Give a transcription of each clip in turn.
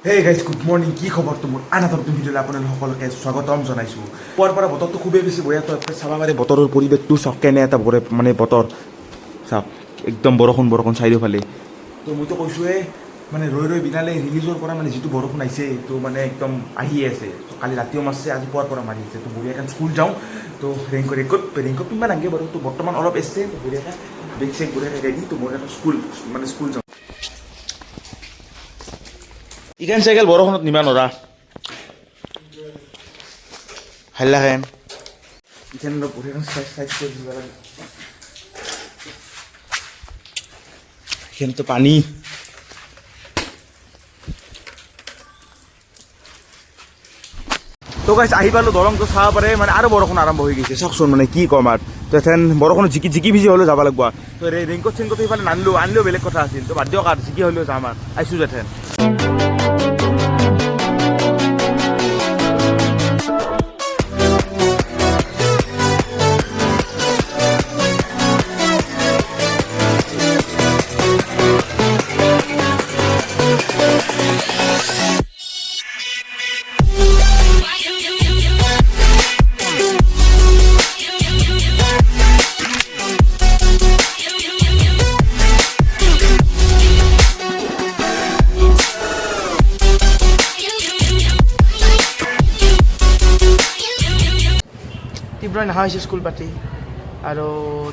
Hey guys good morning, কি খবৰ তোমাৰ? আন এটা নতুন ভিডিঅ'লৈ আপোনালোক সকলোকে স্বাগতম জনাইছোঁ। পুৱাৰ পৰা বতৰটো খুবেই বেছি বঢ়িয়া, তো চাব পাৰে বতৰৰ পৰিৱেশটো চাওক কেনে এটা মানে বতৰ চাওক, একদম বৰষুণ বৰষুণ চাৰিওফালে। তো মইতো কৈছোঁৱে মানে ৰৈ ৰৈ বিনালে ৰিলিজৰ পৰা মানে যিটো বৰষুণ আহিছে তো মানে একদম আহিয়ে আছে। তো কালি ৰাতিও মাৰিছে, আজি পুৱাৰ পৰা মাৰি আছে। তো বঢ়িয়াকৈ স্কুল যাওঁ, তো ৰেইনকোট পিন্ধিব নালাগে বাৰু। তো বৰ্তমান অলপ এসছে, তো বঢ়িয়াকৈ বেগ চেগ বঢ়িয়াকৈ ৰেডি, তো বঢ়িয়াকৈ স্কুল যাওঁ। ইখান চাইকেল বৰষুণত নিবা নৰা হাল্লাখেন ইখান বঢ়িয়াকৈ চাইজ কৰি দিব লাগে। এইখানতো পানী। তো গাইছ আহি পালোঁ দলংটো চাব পাৰে, মানে আৰু বৰষুণ আৰম্ভ হৈ গৈছে চাওকচোন, মানে কি ক'ম আৰু। তো এথেন বৰষুণত জিকি ভিজি হ'লেও যাব লাগিব। তো ৰেইনকোট চেইনকোট সেইফালে আনিলেও বেলেগ কথা আছিল। তো বাদ দিয়ক আৰু জিকি হ'লেও যাম আৰু আহিছোঁ যেথেন। তীব্ৰই নহা হৈছে স্কুল পাতি, আৰু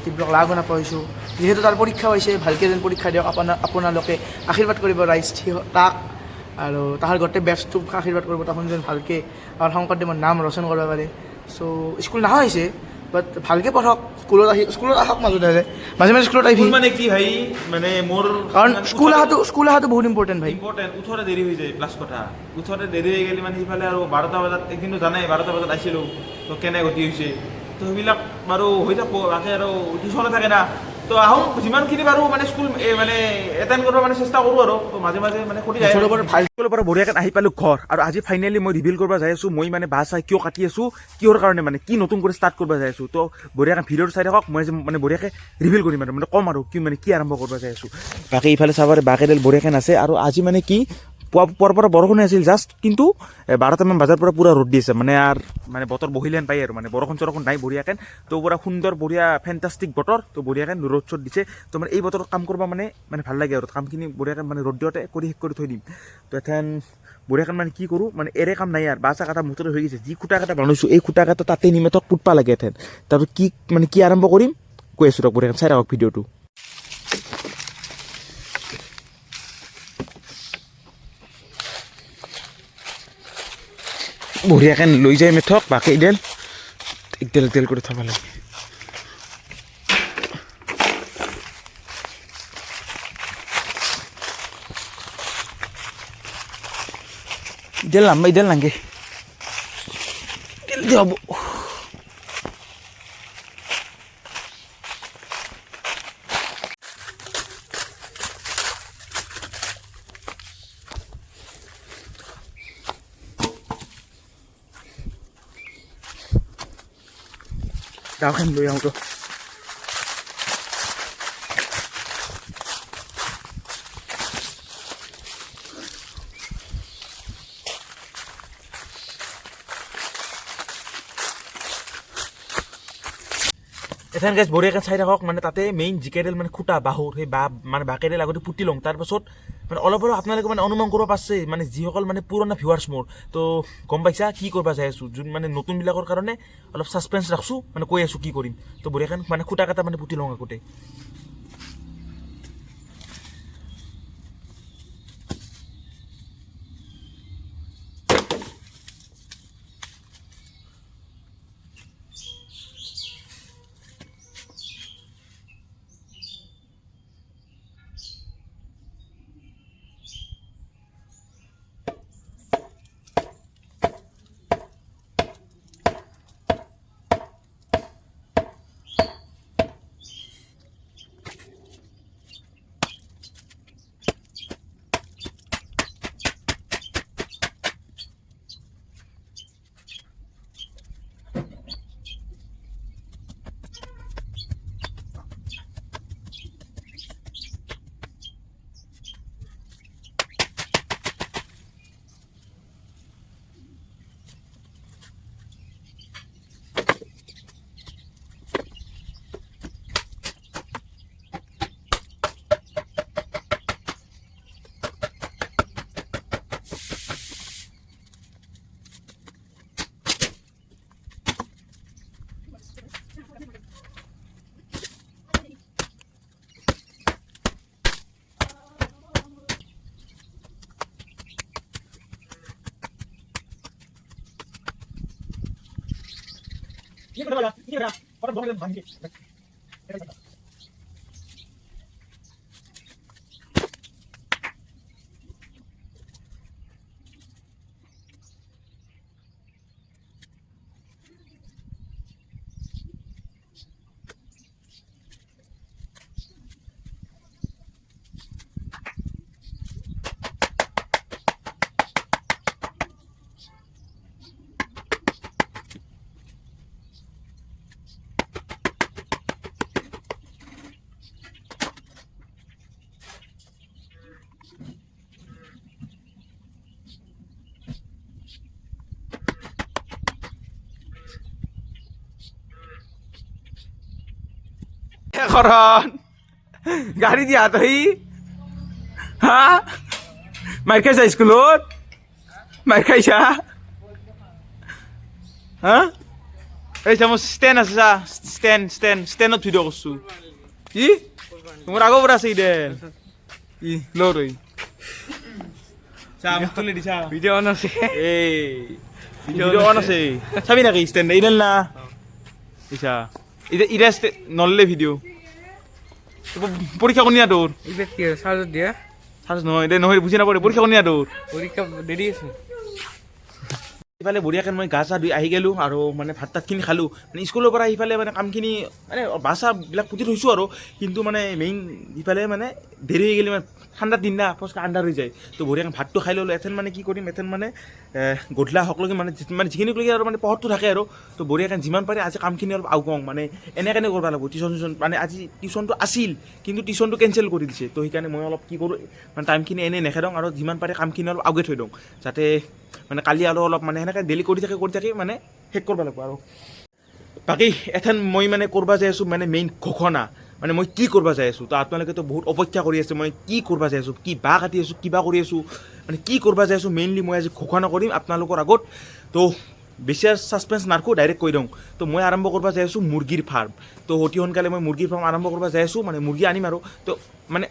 তীব্ৰক লাগো নাপাইছোঁ। যিহেতু তাৰ পৰীক্ষা হৈছে, ভালকৈ যেন পৰীক্ষা দিয়ক আপোনালোকে আশীৰ্বাদ কৰিব ৰাইজ তাক, আৰু তাহাৰ গোটেই বেটছটোক আশীৰ্বাদ কৰিব, তাহোন যেন ভালকৈ আমাৰ শংকৰদেৱৰ নাম ৰচন কৰিব পাৰে। চ' স্কুল নহা হৈছে, বাট ভালকৈ পঢ়ক। স্কুলত আহক মাজে মাজে স্কুলত আহি মানে কি ভাই, মানে মোৰ কাৰণ স্কুল অহাটো বহুত ইম্পৰ্টেণ্ট ভাই। উঠোতে দেৰি হৈ যায়, প্লাছ কথা উঠোতে দেৰি হৈ গ'লে মানে সিফালে আৰু 12টা বজাত, একদিনটো জানাই 12টা বজাত আহিছিলোঁ, তো কেনে গতি হৈছে। তো সেইবিলাক বাৰু হৈ থাকব, তাকে আৰু টিউচনে থাকে না। তো আহোঁ যিমানখিনি পাৰোঁ মানে স্কুল মানে এটেণ্ড কৰিব মানে চেষ্টা কৰোঁ আৰু। তো মাজে মাজে মানে কৰি যায়। ভাল স্কুলৰ পৰা বঢ়িয়াকৈ আহি পালোঁ ঘৰ, আৰু আজি ফাইনেলি মই ৰিভিল কৰিব যাই আছোঁ মই মানে বাহ চাই কিয় কাটি আছোঁ, কিহৰ কাৰণে মানে কি নতুন কৰি ষ্টাৰ্ট কৰিব যাই আছোঁ। তো বঢ়িয়াকৈ ভিডিঅ'টো চাই থাকক, মই মানে বঢ়িয়াকৈ ৰিভিল কৰিম আৰু মানে ক'ম আৰু কি আৰম্ভ কৰিব যাই আছোঁ। বাকী ইফালে চাব পাৰে বাকেডাল বঢ়িয়াকৈ নাছে, আৰু আজি মানে কি পুৱাৰ পৰা বৰষুণ আছিল জাষ্ট, কিন্তু 12টামান বজাৰ পৰা পূৰা ৰ'দ দি আছে, মানে আৰু মানে বতৰ বহিলেন পায় আৰু মানে বৰষুণ চৰষুণ নাই বঢ়িয়াকৈ। তো পূৰা সুন্দৰ বঢ়িয়া ফেণ্টাষ্টিক বতৰ, তো বঢ়িয়াকৈ ৰ'দ চ'দ দিছে। তো মানে এই বতৰত কাম কৰিব মানে ভাল লাগে আৰু কামখিনি বঢ়িয়াকৈ মানে ৰ'দ দিওঁতে কৰি শেষ কৰি থৈ দিম। তো এথেন বঢ়িয়াকৈ মানে কি কৰোঁ, মানে এৰে কাম নাই আৰু বাছা কাটা মুঠতে হৈ গৈছে। যি খুটা কাটা বনাইছোঁ এই খুটা কাটা তাতে নিমেতক পুতবা লাগে এথেন। তাৰপিছত কি আৰম্ভ কৰিম কৈ আছোঁ তক, বঢ়িয়াকৈ চাই থাকক ভিডিঅ'টো। বঢ়িয়াকৈ লৈ যায় মেথক, বাকী একডেল কৰি থ'ব লাগে। ইডেল নাগে হ'ব। দাওখান লৈ আহোঁ তো। এথেন গাইজ বঢ়িয়াকৈ চাই থাকক, মানে তাতে মেইন জিকেডেল মানে খুটা বাহুৰ সেই মানে বাকেডেল আগতে পুতি লওঁ, তাৰপাছত মানে অলপ আপোনালোকে মানে অনুমান কৰিব পাৰিছে, মানে যিসকল মানে পুৰণা ভিউৱাৰ্ছ মোৰ, তো গম পাইছা কি কৰিব যাই আছোঁ। যোন মানে নতুনবিলাকৰ কাৰণে অলপ ছাছপেঞ্চ ৰাখছোঁ, মানে কৈ আছোঁ কি কৰিম। তো বঢ়িয়াকৈ মানে খুটা কাটা মানে পুতি লওঁ আগতে। এখন গাড়ী দিয়া তই হা মাৰ খাইছা স্কুলত মাৰ খাইছা হা এই চা মোৰ ষ্টেণ্ড আছে চা ষ্টেণ্ডত ভিডিঅ' কৰিছোঁ কি তোমাৰ আগৰ পৰা আছে দে ই ল তই চা মোক তুলি দিছা ভিডিঅ' অন আছে এই ভিডিঅ' অন আছে চাবি নাকি ষ্টেণ্ড এইডাল না ইছা ইটা নললে ভিডিঅ' পৰীক্ষা কোনিয়া তোৰ এইবিলাক কি চাৰ্জত দিয়া চাৰ্জ নহয় দে নহয় বুজি নাপাওঁ পৰীক্ষা কোনিয়া তোৰ পৰীক্ষা দেৰি আছে ইফালে বঢ়িয়াকৈ মই গা চা ধুই আহি গ'লোঁ আৰু মানে ভাত তাতখিনি খালোঁ মানে স্কুলৰ পৰা সিফালে মানে কামখিনি মানে বাছ চাবিলাক পুতি থৈছোঁ আৰু কিন্তু মানে মেইন ইফালে মানে দেৰি হৈ গ'লে মানে ঠাণ্ডা দিন না ফচকৈ আন্ধাৰ হৈ যায় তো বঢ়িয়াকৈ ভাতটো খাই ল'লোঁ এথেন মানে কি কৰিম এথেন মানে গধূলা সকলোকে মানে যিখিনিলৈকে আৰু মানে পোহৰটো থাকে আৰু তো বঢ়িয়াকৈ যিমান পাৰে আজি কামখিনি অলপ আগুৱাওঁ মানে এনেকৈ কৰিব লাগিব টিউশ্যন মানে আজি টিউশ্যনটো আছিল কিন্তু টিউশ্যনটো কেঞ্চেল কৰি দিছে তো সেইকাৰণে মই অলপ কি কৰোঁ মানে টাইমখিনি এনেই নেখেদাওঁ আৰু যিমান পাৰে কামখিনি অলপ আগুৱাই থৈ দিওঁ যাতে মানে কালি আৰু অলপ মানে সেনেকৈ ডেইলি কৰি থাকি মানে শেষ কৰিব লাগিব আৰু বাকী এথেন মই মানে কৰিব যাই আছোঁ মানে মেইন ঘোষণা মানে মই কি কৰিব যাই আছোঁ তো আপোনালোকেতো বহুত অপেক্ষা কৰি আছে মই কি কৰিব যাই আছোঁ কি বাঁহ কাটি আছোঁ কিবা কৰি আছোঁ মানে কি কৰিব যাই আছোঁ মেইনলি মই আজি ঘোষণা কৰিম আপোনালোকৰ আগত তো বেছি আৰু ছাছপেঞ্চ নাৰাখোঁ ডাইৰেক্ট কৈ দিওঁ তো মই আৰম্ভ কৰিব যাই আছোঁ মুৰ্গীৰ ফাৰ্ম তো অতি সোনকালে মই মুৰ্গীৰ ফাৰ্ম আৰম্ভ কৰিব যাই আছোঁ মানে মুৰ্গী আনিম আৰু তো মানে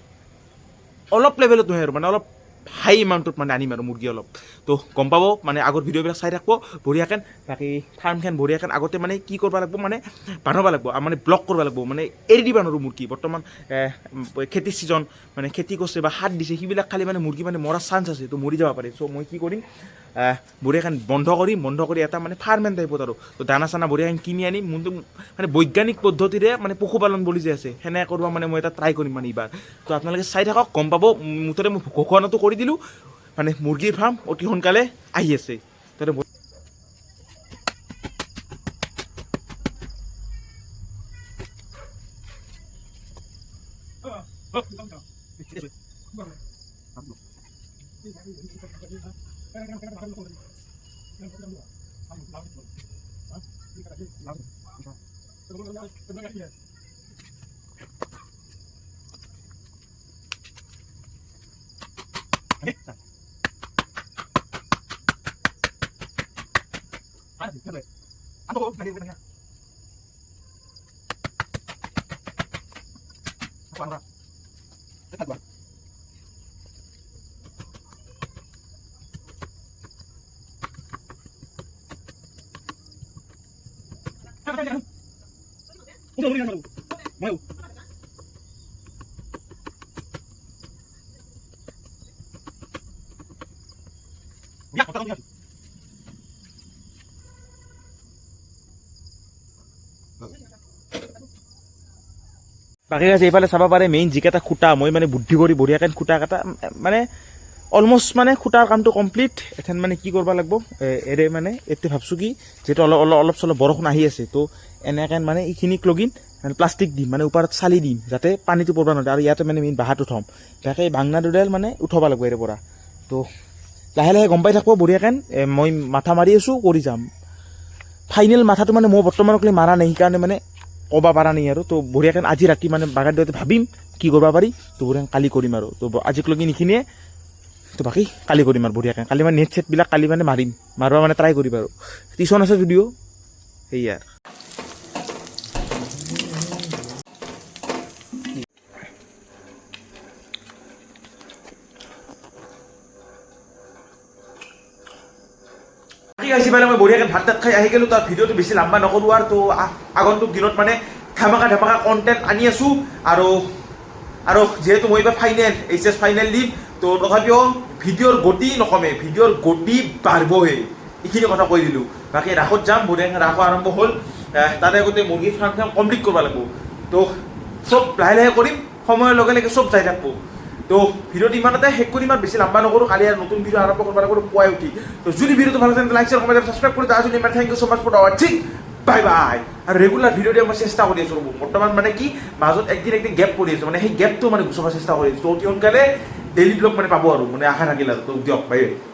অলপ লেভেলত নহয় আৰু মানে অলপ হাই এমাউণ্টত মানে আনিম আৰু মুৰ্গী অলপ তো গম পাব মানে আগৰ ভিডিঅ'বিলাক চাই থাকিব বঢ়িয়াকৈ বাকী ফাৰ্মখন বঢ়িয়াকৈ আগতে মানে কি কৰিব লাগিব মানে বান্ধিব লাগিব মানে ব্লক কৰিব লাগিব মানে এৰি দিব নোৱাৰোঁ মুৰ্গী বৰ্তমান খেতিৰ ছিজন মানে খেতি কৰিছে বা সাৰ দিছে সেইবিলাক খালি মানে মুৰ্গী মানে মৰাৰ চান্স আছে তো মৰি যাব পাৰে চ' মই কি কৰিম বঢ়িয়াখন বন্ধ কৰি এটা মানে ফাৰ্মেন টাইপত আৰু তো দানা চানা বঢ়িয়াখন কিনি আনিম মোৰতো মানে বৈজ্ঞানিক পদ্ধতিৰে মানে পশুপালন বুলি যে আছে সেনেকৈ কৰিব মানে মই এটা ট্ৰাই কৰিম মানে এইবাৰ তো আপোনালোকে চাই থাকক গম পাব মুঠতে মই ঘোষণাটো কৰি দিলোঁ মানে মুৰ্গীৰ ফাৰ্ম অতি সোনকালে আহি আছে তাতে বাকী আছে এইফালে চাব পাৰে মেইন যিকেইটা খুঁটা মই মানে বুদ্ধি কৰি বঢ়িয়াকৈ খুঁটা কেইটা মানে অলমষ্ট মানে খুঁটাৰ কামটো কমপ্লিট এথেন মানে কি কৰিব লাগিব এৰে মানে এতিয়া ভাবছোঁ কি যিহেতু অলপ চলপ বৰষুণ আহি আছে তো এনেকৈ মানে এইখিনিক লগিন মানে প্লাষ্টিক দিম মানে ওপৰত চালি দিম যাতে পানীটো পৰিব নোৱাৰে আৰু ইয়াতে মানে মেইন বাঁহটো থ'ম তাকে বাংনা দুডাল মানে উঠাব লাগিব ইয়াৰ পৰা তো লাহে লাহে গম পাই থাকিব বঢ়িয়াকৈ মই মাথা মাৰি আছোঁ কৰি যাম ফাইনেল মাথাটো মানে মই বৰ্তমানকলৈ মাৰা নাই সেইকাৰণে মানে ক'ব পৰা নাই আৰু তো বঢ়িয়াকৈ আজি ৰাতি মানে বাগান দিওঁতে ভাবিম কি কৰিব পাৰি তো বঢ়িয়াকৈ কালি কৰিম আৰু তো আজিলৈকে এইখিনিয়ে তো বাকী কালি কৰিম আৰু বঢ়িয়াকৈ কালি মানে নেট ছেটবিলাক কালি মানে মাৰিব মানে ট্ৰাই কৰিম আৰু টিউশ্যন আছে যদিও সেয়া গাইছি পালে মই বঢ়িয়াকৈ ভাত তাত খাই আহি গ'লোঁ তাৰ ভিডিঅ'টো বেছি লম্বা নকৰোঁ আৰু তো আগন্তুক দিনত মানে ধামাকা কণ্টেণ্ট আনি আছোঁ আৰু যিহেতু মই এইবাৰ ফাইনেল HS ফাইনেল দিম তো তথাপিও ভিডিঅ'ৰ গতি নকমে ভিডিঅ'ৰ গতি বাঢ়িবহে এইখিনি কথা কৈ দিলোঁ বাকী ৰাসত যাম বঢ়িয়াকৈ ৰাস আৰম্ভ হ'ল তাতে গোটেই মুৰ্গী ফাৰ্মখন কমপ্লিট কৰিব লাগিব তো চব লাহে লাহে কৰিম সময়ৰ লগে লগে চব যাই থাকব তো ভিডিঅ'টো ইমানতে শেষ কৰি ইমান বেছি লম্বা নকৰোঁ কালি আৰু নতুন ভিডিঅ' আৰম্ভ কৰিব লাগিব পুৱাই উঠি তো যদি ভিডিঅ'টো ভাল লাগে লাইক শ্বেয়াৰ কমেণ্ট ছাবস্ক্ৰাইব কৰি তাৰ যদি ইমান thank you so' much for ৱাচিং বাই বাই আৰু ৰেগুলাৰ ভিডিঅ' দিয়া মই চেষ্টা কৰি আছোঁ বৰ্তমান মানে কি মাজত একদিন গেপ পৰি আছোঁ মানে সেই গেপটো মানে গুচাব চেষ্টা কৰি আছোঁ তো অতি সোনকালে ডেইলি ব্লগ মানে পাব আৰু মানে আশা থাকিল আৰু তো দিয়ক বাই বাই